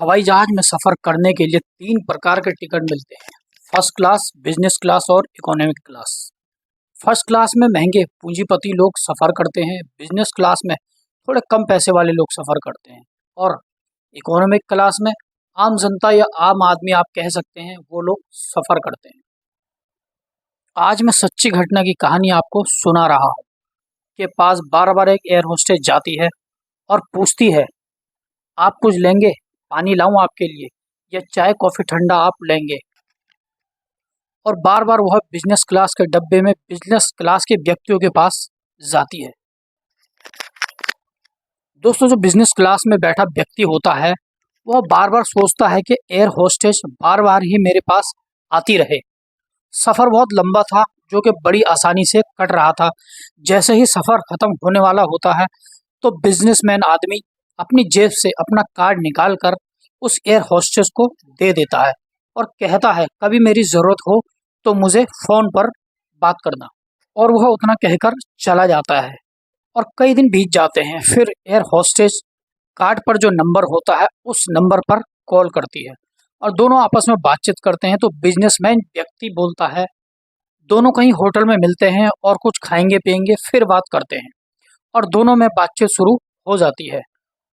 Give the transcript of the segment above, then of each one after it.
हवाई जहाज में सफ़र करने के लिए 3 प्रकार के टिकट मिलते हैं। फर्स्ट क्लास, बिजनेस क्लास और इकोनॉमिक क्लास। फर्स्ट क्लास में महंगे पूंजीपति लोग सफ़र करते हैं। बिजनेस क्लास में थोड़े कम पैसे वाले लोग सफ़र करते हैं और इकोनॉमिक क्लास में आम जनता या आम आदमी आप कह सकते हैं, वो लोग सफ़र करते हैं। आज मैं सच्ची घटना की कहानी आपको सुना रहा हूँ के पास बार-बार एक एयर होस्टेस जाती है और पूछती है, आप कुछ लेंगे? पानी लाऊं आपके लिए या चाय कॉफ़ी ठंडा आप लेंगे? और बार-बार वह बिजनेस क्लास के डब्बे में बिजनेस क्लास के व्यक्तियों के पास जाती है। दोस्तों, जो बिजनेस क्लास में बैठा व्यक्ति होता है, वह बार-बार सोचता है कि एयर होस्टेस बार-बार ही मेरे पास आती रहे। सफ़र बहुत लंबा था, जो कि बड़ी आसानी से कट रहा था। जैसे ही सफ़र खत्म होने वाला होता है, तो बिजनेसमैन आदमी अपनी जेब से अपना कार्ड निकाल कर उस एयर होस्टेस को दे देता है और कहता है, कभी मेरी ज़रूरत हो तो मुझे फ़ोन पर बात करना। और वह उतना कहकर चला जाता है और कई दिन बीत जाते हैं। फिर एयर होस्टेस कार्ड पर जो नंबर होता है, उस नंबर पर कॉल करती है और दोनों आपस में बातचीत करते हैं। तो बिजनेसमैन व्यक्ति बोलता है, दोनों कहीं होटल में मिलते हैं और कुछ खाएंगे पिएंगे, फिर बात करते हैं। और दोनों में बातचीत शुरू हो जाती है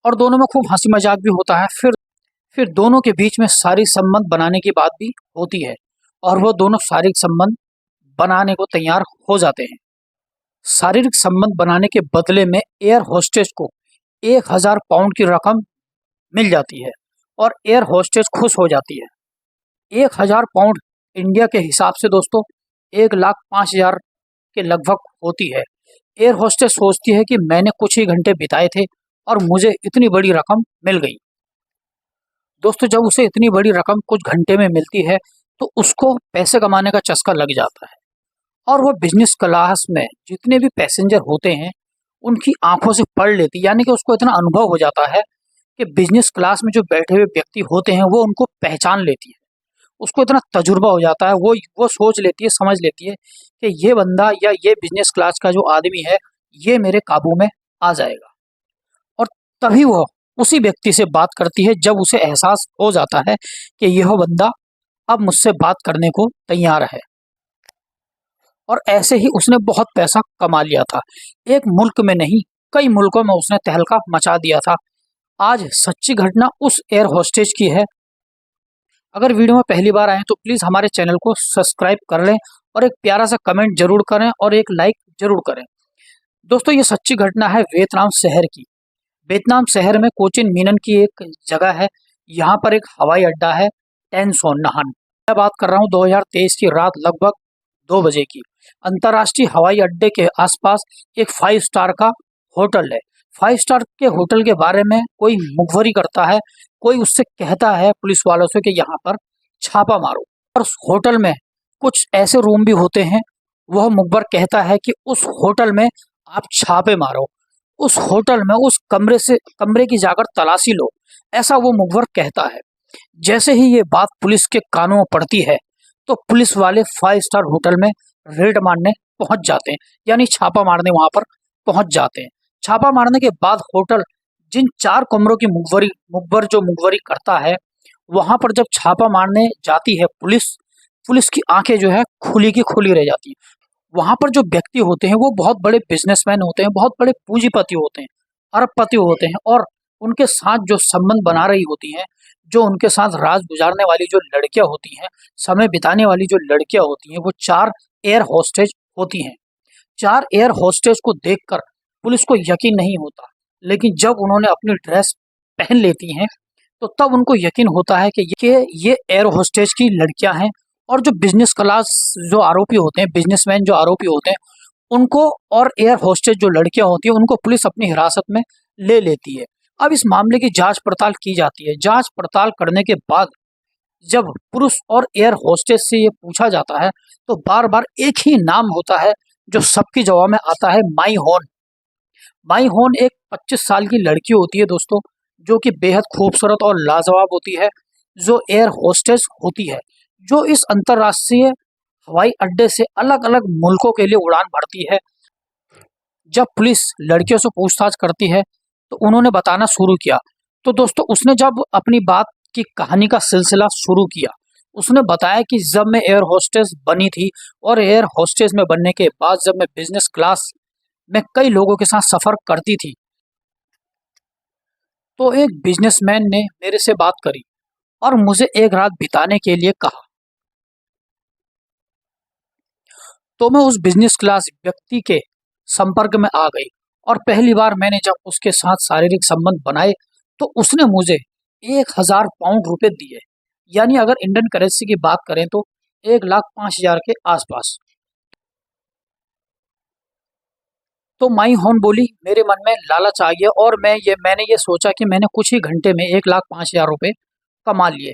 और दोनों में खूब हंसी मजाक भी होता है। फिर दोनों के बीच में शारीरिक संबंध बनाने की बात भी होती है और वो दोनों शारीरिक संबंध बनाने को तैयार हो जाते हैं। शारीरिक संबंध बनाने के बदले में एयर होस्टेस को 1000 पाउंड की रकम मिल जाती है और एयर होस्टेस खुश हो जाती है। 1000 पाउंड इंडिया के हिसाब से दोस्तों 1,05,000 के लगभग होती है। एयर होस्टेस सोचती है कि मैंने कुछ ही घंटे बिताए थे और मुझे इतनी बड़ी रकम मिल गई। दोस्तों, जब उसे इतनी बड़ी रकम कुछ घंटे में मिलती है, तो उसको पैसे कमाने का चस्का लग जाता है और वो बिजनेस क्लास में जितने भी पैसेंजर होते हैं, उनकी आंखों से पढ़ लेती, यानी कि उसको इतना अनुभव हो जाता है कि बिजनेस क्लास में जो बैठे हुए व्यक्ति होते हैं, वो उनको पहचान लेती है। उसको इतना तजुर्बा हो जाता है, वो सोच लेती है, समझ लेती है कि ये बंदा या ये बिजनेस क्लास का जो आदमी है, ये मेरे काबू में आ जाएगा। और तभी वह उसी व्यक्ति से बात करती है जब उसे एहसास हो जाता है कि यह बंदा अब मुझसे बात करने को तैयार है। और ऐसे ही उसने बहुत पैसा कमा लिया था। एक मुल्क में नहीं, कई मुल्कों में उसने तहलका मचा दिया था। आज सच्ची घटना उस एयर होस्टेज की है। अगर वीडियो में पहली बार आए तो प्लीज़ हमारे चैनल को सब्सक्राइब कर लें और एक प्यारा सा कमेंट जरूर करें और एक लाइक जरूर करें। दोस्तों, ये सच्ची घटना है वियतनाम शहर की। वियतनाम शहर में कोचिन मिनन की एक जगह है। यहाँ पर एक हवाई अड्डा है, टेन सोन नहान। मैं बात कर रहा हूँ 2023 की रात लगभग 2 बजे की। अंतर्राष्ट्रीय हवाई अड्डे के आसपास एक 5 स्टार का होटल है। 5 स्टार के होटल के बारे में कोई मुखबरी करता है, कोई उससे कहता है पुलिस वालों से कि यहाँ पर छापा मारो। और उस होटल में कुछ ऐसे रूम भी होते हैं, वह मुखबर कहता है कि उस होटल में आप छापे मारो, उस होटल में उस कमरे की जाकर तलाशी लो, ऐसा वो मुखबर कहता है। जैसे ही ये बात पुलिस के कानों में पड़ती है, तो पुलिस वाले 5 स्टार होटल में रेड मारने पहुंच जाते हैं, यानी छापा मारने वहां पर पहुंच जाते हैं। छापा मारने के बाद होटल जिन 4 कमरों की मुखबरी करता है, वहां पर जब छापा मारने जाती है पुलिस की आंखें जो है खुली की खुली रह जाती है। वहां पर जो व्यक्ति होते हैं, वो बहुत बड़े बिजनेसमैन होते हैं, बहुत बड़े पूंजीपति होते हैं, अरबपति होते हैं और उनके साथ जो संबंध बना रही होती हैं, जो उनके साथ राज गुजारने वाली जो लड़कियां होती हैं, समय बिताने वाली जो लड़कियां होती हैं, वो 4 एयर होस्टेज होती हैं। 4 एयर होस्टेज को देखकर पुलिस को यकीन नहीं होता, लेकिन जब उन्होंने अपनी ड्रेस पहन लेती हैं, तो तब उनको यकीन होता है कि ये एयर होस्टेज की लड़कियां हैं। और जो बिजनेस क्लास जो आरोपी होते हैं, बिजनेसमैन जो आरोपी होते हैं, उनको और एयर होस्टेज जो लड़कियां होती हैं, उनको पुलिस अपनी हिरासत में ले लेती है। अब इस मामले की जांच पड़ताल की जाती है। जांच पड़ताल करने के बाद जब पुरुष और एयर होस्टेज से ये पूछा जाता है, तो बार बार एक ही नाम होता है जो सबकी जवाब में आता है, माई होन। माई होन एक 25 साल की लड़की होती है दोस्तों, जो कि बेहद खूबसूरत और लाजवाब होती है, जो एयर होस्टेस होती है, जो इस अंतर्राष्ट्रीय हवाई अड्डे से अलग अलग मुल्कों के लिए उड़ान भरती है। जब पुलिस लड़कियों से पूछताछ करती है, तो उन्होंने बताना शुरू किया। तो दोस्तों, उसने जब अपनी बात की कहानी का सिलसिला शुरू किया। उसने बताया कि जब मैं एयर होस्टेस बनी थी और एयर होस्टेस में बनने के बाद जब मैं बिजनेस क्लास में कई लोगों के साथ सफ़र करती थी, तो एक बिजनेसमैन ने मेरे से बात करी और मुझे एक रात बिताने के लिए कहा। तो मैं उस बिजनेस क्लास व्यक्ति के संपर्क में आ गई और पहली बार मैंने जब उसके साथ शारीरिक संबंध बनाए तो उसने मुझे 1,000 पाउंड रुपए दिए, यानी अगर इंडियन करेंसी की बात करें तो 1,05,000 के आसपास। तो माई हॉर्न बोली, मेरे मन में लालच आ गया और मैंने ये सोचा कि मैंने कुछ ही घंटे में 1,05,000 रुपए कमा लिए।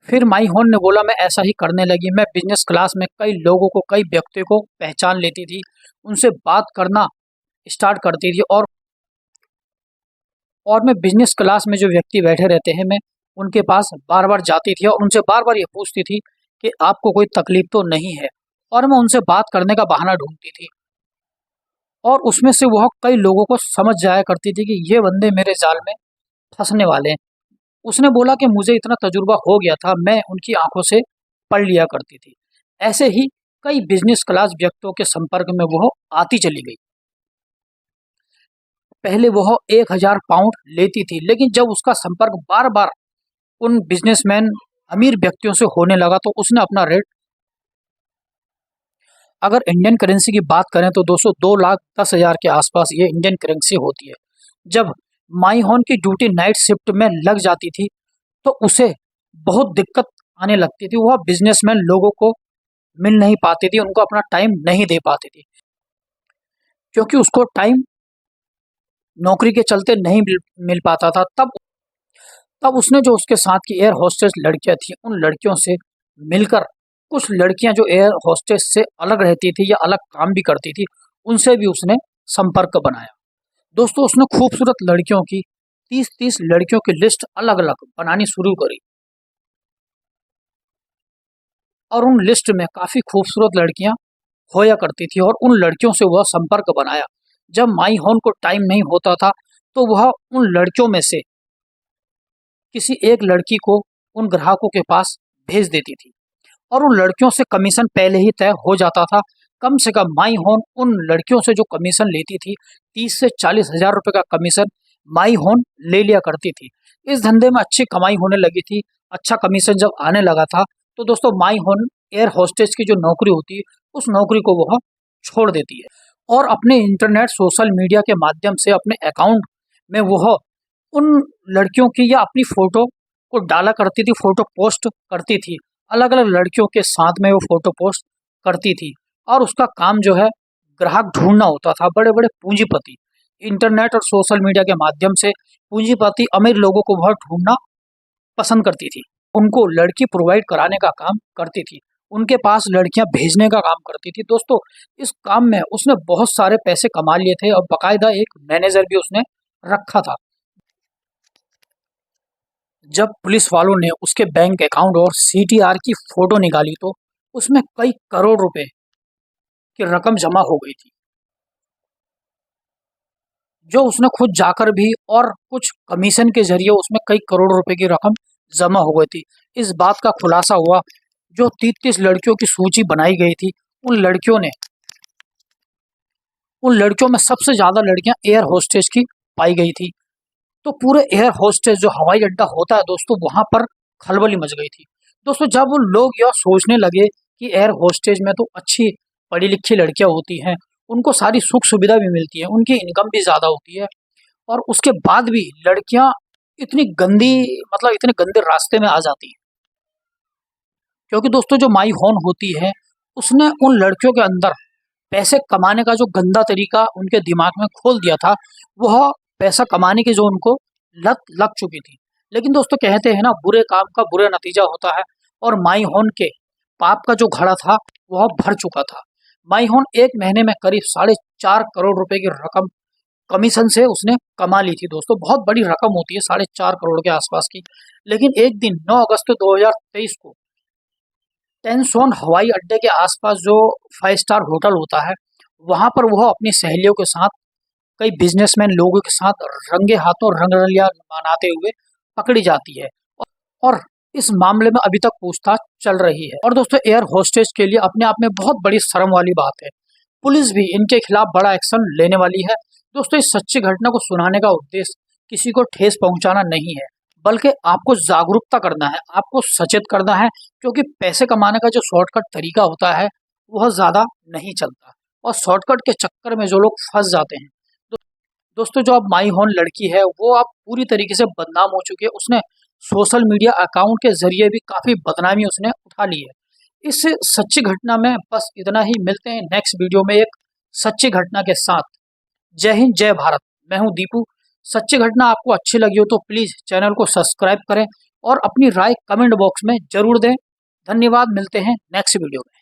फिर माई हॉर्न ने बोला, मैं ऐसा ही करने लगी। मैं बिजनेस क्लास में कई लोगों को, कई व्यक्तियों को पहचान लेती थी, उनसे बात करना स्टार्ट करती थी और मैं बिजनेस क्लास में जो व्यक्ति बैठे रहते हैं, मैं उनके पास बार बार जाती थी और उनसे बार बार ये पूछती थी कि आपको कोई तकलीफ तो नहीं है, और मैं उनसे बात करने का बहाना ढूंढती थी और उसमें से वह कई लोगों को समझ जाया करती थी कि ये बंदे मेरे जाल में फंसने वाले हैं। उसने बोला कि मुझे इतना तजुर्बा हो गया था, मैं उनकी आंखों से पढ़ लिया करती थी। ऐसे ही कई बिजनेस क्लास व्यक्तियों के संपर्क में वह आती चली गई। पहले वह 1,000 पाउंड लेती थी, लेकिन जब उसका संपर्क बार बार उन बिजनेसमैन अमीर व्यक्तियों से होने लगा तो उसने अपना रेट, अगर इंडियन करेंसी की बात करें तो दोस्तों 2,10,000 के आसपास ये इंडियन करेंसी होती है। जब माई हॉर्न की ड्यूटी नाइट शिफ्ट में लग जाती थी तो उसे बहुत दिक्कत आने लगती थी। वह बिजनेसमैन लोगों को मिल नहीं पाती थी, उनको अपना टाइम नहीं दे पाती थी, क्योंकि उसको टाइम नौकरी के चलते नहीं मिल पाता था। तब तब उसने जो उसके साथ की एयर होस्टेस लड़कियां थी, उन लड़कियों से मिलकर, कुछ लड़कियां जो एयर होस्टेस से अलग रहती थी या अलग काम भी करती थी, उनसे भी उसने संपर्क बनाया। दोस्तों, उसने खूबसूरत लड़कियों की 30-30 लड़कियों की लिस्ट अलग अलग बनानी शुरू करी और उन लिस्ट में काफ़ी खूबसूरत लड़कियां होया करती थी और उन लड़कियों से वह संपर्क बनाया। जब माई हॉर्न को टाइम नहीं होता था तो वह उन लड़कियों में से किसी एक लड़की को उन ग्राहकों के पास भेज देती थी और उन लड़कियों से कमीशन पहले ही तय हो जाता था। कम से कम माई हॉर्न उन लड़कियों से जो कमीशन लेती थी, 30 से 40 हज़ार रुपये का कमीशन माई हॉर्न ले लिया करती थी। इस धंधे में अच्छी कमाई होने लगी थी। अच्छा कमीशन जब आने लगा था तो दोस्तों माई हॉर्न एयर होस्टेस की जो नौकरी होती है, उस नौकरी को वह छोड़ देती है और अपने इंटरनेट सोशल मीडिया के माध्यम से अपने अकाउंट में वह उन लड़कियों की या अपनी फ़ोटो को डाला करती थी, फ़ोटो पोस्ट करती थी। अलग-अलग लड़कियों के साथ में वो फ़ोटो पोस्ट करती थी और उसका काम जो है ग्राहक ढूँढना होता था, बड़े-बड़े पूँजीपति। इंटरनेट और सोशल मीडिया के माध्यम से पूँजीपति अमीर लोगों को वह ढूँढना पसंद करती थी। उनको लड़की प्रोवाइड कराने का काम करती थी, उनके पास लड़कियाँ भेजने का काम करती थी। दोस्तों, इस काम में उसने बहुत सारे पैसे कमा लिए थे और बाकायदा एक मैनेजर भी उसने रखा था। जब पुलिस वालों ने उसके बैंक अकाउंट और सीटीआर की फोटो निकाली तो उसमें कई करोड़ रुपए की रकम जमा हो गई थी, जो उसने खुद जाकर भी, और कुछ कमीशन के जरिए उसमें कई करोड़ रुपए की रकम जमा हो गई थी। इस बात का खुलासा हुआ, जो 30-30 लड़कियों की सूची बनाई गई थी, उन लड़कियों में सबसे ज़्यादा लड़कियां एयर होस्टेस की पाई गई थी। तो पूरे एयर होस्टेस जो हवाई अड्डा होता है दोस्तों, वहां पर खलबली मच गई थी। दोस्तों, जब उन लोग यह सोचने लगे कि एयर होस्टेज में तो अच्छी पढ़ी लिखी लड़कियां होती हैं, उनको सारी सुख सुविधा भी मिलती है, उनकी इनकम भी ज़्यादा होती है, और उसके बाद भी लड़कियां इतनी गंदी, मतलब इतने गंदे रास्ते में आ जाती हैं, क्योंकि दोस्तों जो माई हॉर्न होती है, उसने उन लड़कियों के अंदर पैसे कमाने का जो गंदा तरीका उनके दिमाग में खोल दिया था, वह पैसा कमाने की जो उनको लत लग चुकी थी। लेकिन दोस्तों, कहते हैं ना, बुरे काम का बुरा नतीजा होता है, और माई हॉर्न के पाप का जो घड़ा था वह भर चुका था। माई हॉर्न 1 महीने में करीब 4.5 करोड़ रुपए की रकम कमीशन से उसने कमा ली थी। दोस्तों, बहुत बड़ी रकम होती है 4.5 करोड़ के आसपास की। लेकिन एक दिन 9 अगस्त 2023 को टेंसोन हवाई अड्डे के आसपास जो 5 स्टार होटल होता है, वहां पर वह अपनी सहेलियों के साथ, कई बिजनेसमैन लोगों के साथ रंगे हाथों रंगरलिया मनाते हुए पकड़ी जाती है और इस मामले में अभी तक पूछताछ चल रही है। और दोस्तों, एयर होस्टेस के लिए अपने आप में बहुत बड़ी शर्म वाली बात है। पुलिस भी इनके खिलाफ बड़ा एक्शन लेने वाली है। दोस्तों, इस सच्ची घटना को सुनाने का उद्देश्य किसी को ठेस पहुंचाना नहीं है, बल्कि आपको जागरूकता करना है, आपको सचेत करना है, क्योंकि पैसे कमाने का जो शॉर्टकट तरीका होता है वह ज़्यादा नहीं चलता और शॉर्टकट के चक्कर में जो लोग फंस जाते हैं। दोस्तों, जो अब माई होन लड़की है वो अब पूरी तरीके से बदनाम हो चुकी है। उसने सोशल मीडिया अकाउंट के जरिए भी काफ़ी बदनामी उसने उठा ली है। इस सच्ची घटना में बस इतना ही। मिलते हैं नेक्स्ट वीडियो में एक सच्ची घटना के साथ। जय हिंद, जय भारत। मैं हूं दीपू। सच्ची घटना आपको अच्छी लगी हो तो प्लीज़ चैनल को सब्सक्राइब करें और अपनी राय कमेंट बॉक्स में ज़रूर दें। धन्यवाद। मिलते हैं नेक्स्ट वीडियो में।